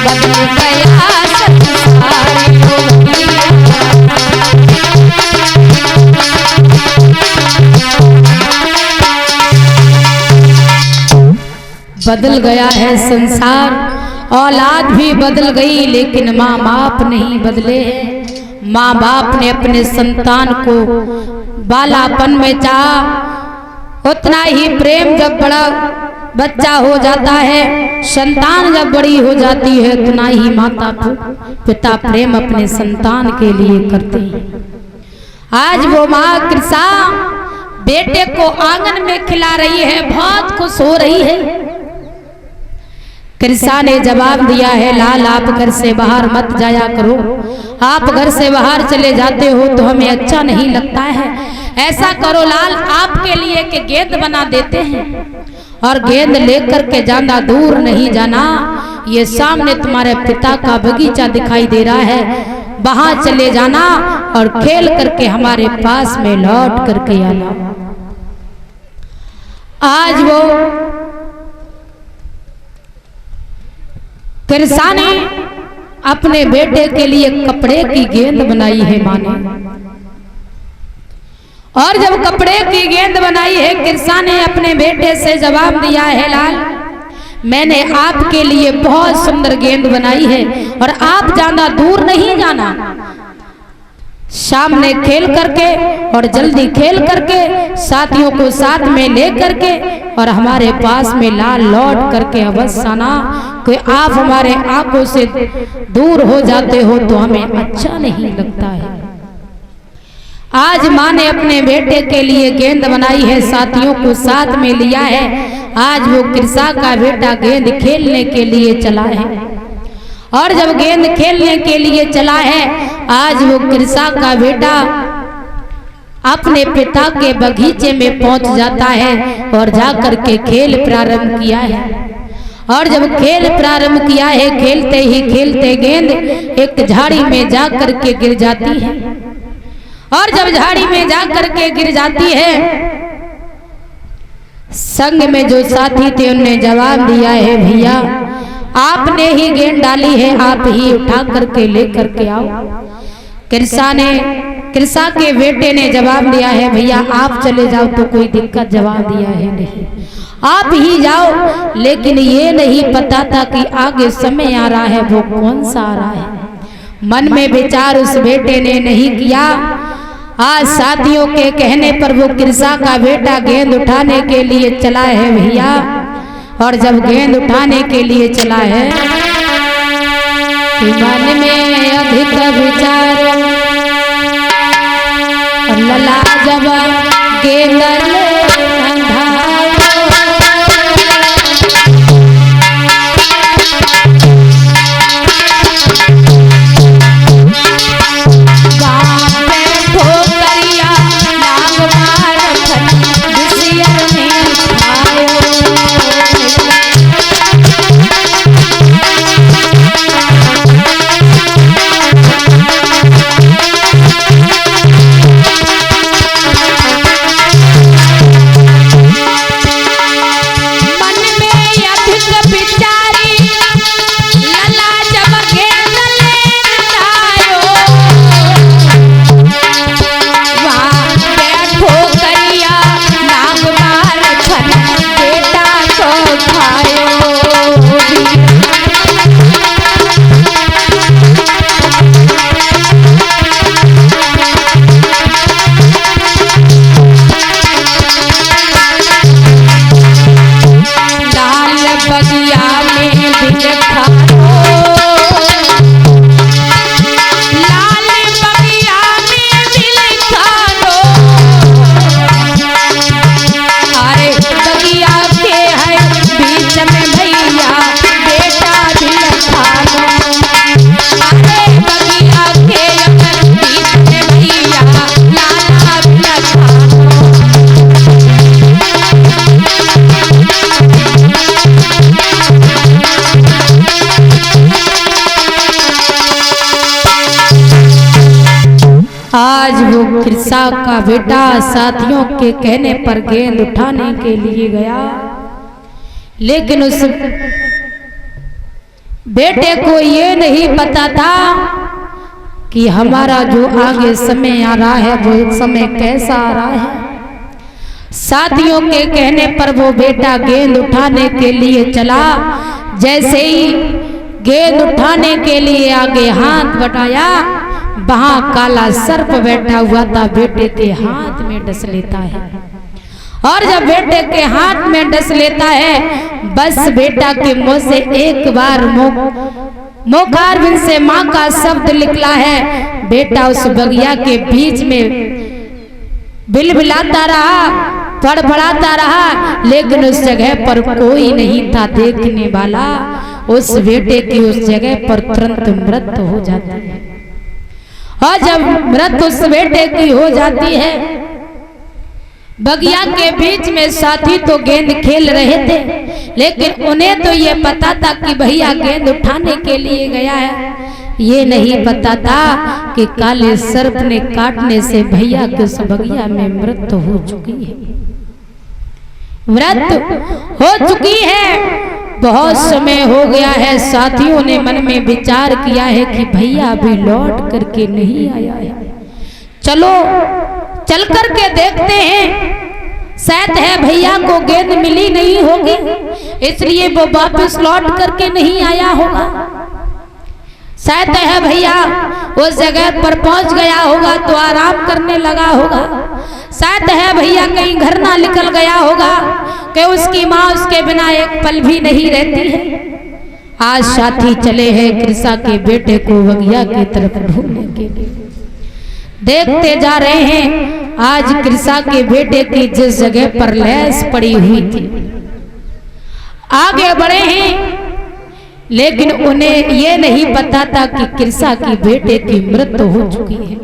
बदल गया संसार बदल गया है संसार। औलाद भी बदल गई लेकिन माँ बाप नहीं बदले हैं। माँ बाप ने अपने संतान को बालापन में चाहा, उतना ही प्रेम जब बड़ा बच्चा हो जाता है, संतान जब बड़ी हो जाती है, उतना ही माता पिता प्रेम अपने संतान के लिए करते हैं। आज वो माँ कृषा बेटे को आंगन में खिला रही है, बहुत खुश हो रही है। कृषा ने जवाब दिया है, लाल आप घर से बाहर मत जाया करो। आप घर से बाहर चले जाते हो तो हमें अच्छा नहीं लगता है। ऐसा करो लाल, आपके लिए एक गेंद बना देते हैं और गेंद लेकर के जाना, दूर नहीं जाना। ये सामने तुम्हारे पिता का बगीचा दिखाई दे रहा है, वहां चले जाना और खेल करके हमारे पास में लौट करके आना। आज वो कृषा ने अपने बेटे के लिए कपड़े की गेंद बनाई है माँ ने, और जब कपड़े की गेंद बनाई है, कृषा ने अपने बेटे से जवाब दिया है, लाल मैंने आपके लिए बहुत सुंदर गेंद बनाई है और आप ज्यादा दूर नहीं जाना। सामने खेल करके और जल्दी खेल करके साथियों को साथ में ले करके और हमारे पास में लाल लौट करके अवश्य आना। कि आप हमारे आंखों से दूर हो जाते हो तो हमें अच्छा नहीं लगता है। आज माँ ने अपने बेटे के लिए गेंद बनाई है, साथियों को साथ में लिया है। आज वो कृषा का बेटा गेंद खेलने के लिए चला है, और जब गेंद खेलने के लिए चला है, आज वो कृषा का बेटा अपने पिता के बगीचे में पहुंच जाता है और जाकर के खेल प्रारंभ किया है। और जब खेल प्रारंभ किया है, खेलते ही खेलते गेंद एक झाड़ी में जा करके गिर जाती है, और जब झाड़ी में जा करके गिर जाती है, संग में जो साथी थे उन्होंने जवाब दिया है, भैया आपने ही गेंद डाली है, आप ही उठा करके ले करके आओ। कृषा के बेटे ने जवाब दिया है, भैया आप चले जाओ तो कोई दिक्कत, जवाब दिया है नहीं, आप ही जाओ। लेकिन ये नहीं पता था कि आगे समय आ रहा है, वो कौन सा आ रहा है। मन में विचार उस बेटे ने नहीं किया। आज साथियों के कहने पर वो कृषा का बेटा गेंद उठाने के लिए चला है भैया, और जब गेंद उठाने के लिए चला है, मन में अधिक विचार लला जब गेंद कृषा का बेटा साथियों के कहने पर गेंद उठाने के लिए गया, लेकिन उस बेटे को ये नहीं पता था कि हमारा जो आगे समय आ रहा है वो समय कैसा आ रहा है। साथियों के कहने पर वो बेटा गेंद उठाने के लिए चला। जैसे ही गेंद उठाने के लिए आगे हाथ बढ़ाया, वहां काला सर्प बैठा हुआ था, बेटे के हाथ में डस लेता है। और जब बेटे के हाथ में डस लेता है, बस बेटा के मुंह से एक बार मोकारबिन से माँ का शब्द निकला है। बेटा उस बगिया के बीच में बिलबिलाता रहा, फड़फड़ाता रहा, लेकिन उस जगह पर कोई नहीं था देखने वाला। उस बेटे की उस जगह पर तुरंत मृत्यु हो जाती है। और जब मृत्यु उस बेटे की हो जाती है, बगिया के बीच में साथी तो गेंद खेल रहे थे, लेकिन उन्हें तो ये पता था कि भैया गेंद उठाने के लिए गया है। ये नहीं पता था कि काले सर्प ने काटने से भैया के उस बगिया में मृत्यु हो चुकी है, मृत्यु हो चुकी है। बहुत समय हो गया है। साथियों ने मन में विचार किया है कि भैया अभी लौट करके नहीं आया है, चलो चल करके देखते हैं, शायद है भैया को गेंद मिली नहीं होगी, इसलिए वो वापस लौट करके नहीं आया होगा। शायद है भैया उस जगह पर पहुंच गया होगा तो आराम करने लगा होगा। शायद है भैया कहीं घर ना निकल गया होगा कि उसकी माँ उसके बिना एक पल भी नहीं रहती है। आज साथी चले हैं कृषा के बेटे को बगिया की तरफ ढूंढने के लिए। देखते जा रहे हैं आज कृषा के बेटे की जिस जगह पर लैस पड़ी हुई थी, आगे बढ़े हैं, लेकिन उन्हें ये नहीं पता था कि कृषा की बेटे की मृत्यु हो चुकी है।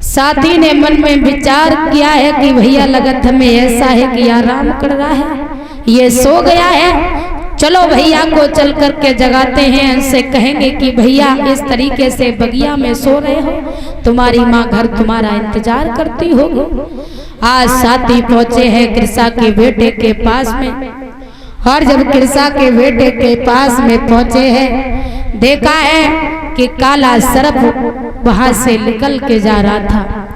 साथी ने मन में विचार किया है कि भैया लगत हमें ऐसा है कि आराम कर रहा है, ये सो गया है, चलो भैया को चल करके जगाते हैं, उनसे कहेंगे कि भैया इस तरीके से बगिया में सो रहे हो, तुम्हारी माँ घर तुम्हारा इंतजार करती होगी। आज साथी पहुंचे हैं कृषा के बेटे के पास में, और जब कृषा के बेटे के पास में पहुंचे हैं, देखा है कि काला सर्प वहां से निकल के जा रहा था।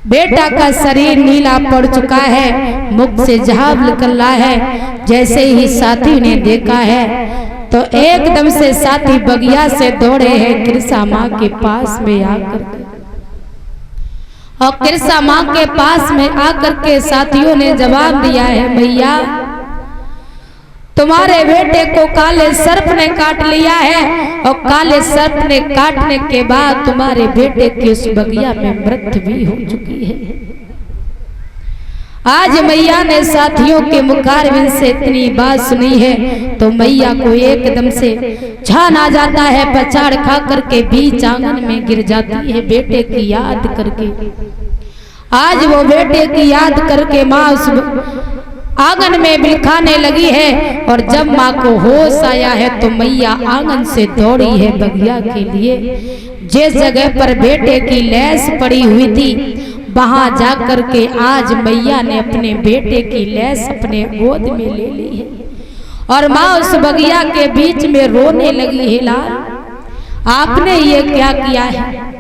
बेटा का शरीर नीला पड़ चुका है, मुख से झाग निकल रहा है। जैसे ही साथी ने देखा है तो एकदम से साथी बगिया से दौड़े हैं कृषा माँ के पास में आकर, और कृषा माँ के पास में आकर के साथियों ने जवाब दिया है, भैया तुम्हारे बेटे को काले सर्प ने काट लिया है, और काले सर्प ने काटने के बाद तुम्हारे बेटे की उस बगिया में मृत्यु भी हो चुकी है। आज मैया ने साथियों के मुखारबिन से इतनी बात सुनी है तो मैया को एकदम से छान आ जाता है, पछाड़ खा करके बीच आंगन में गिर जाती है बेटे की याद करके। आज वो बेटे की याद करके माँ उस आंगन में बिलखाने लगी है, और जब माँ को होश आया है तो मैया आंगन से दौड़ी है बगिया के लिए। जिस जगह पर बेटे की लैस पड़ी हुई थी वहां जाकर के आज मैया ने अपने बेटे की लैस अपने गोद में ले ली है, और माँ उस बगिया के बीच में रोने लगी है, लाल आपने ये क्या किया है,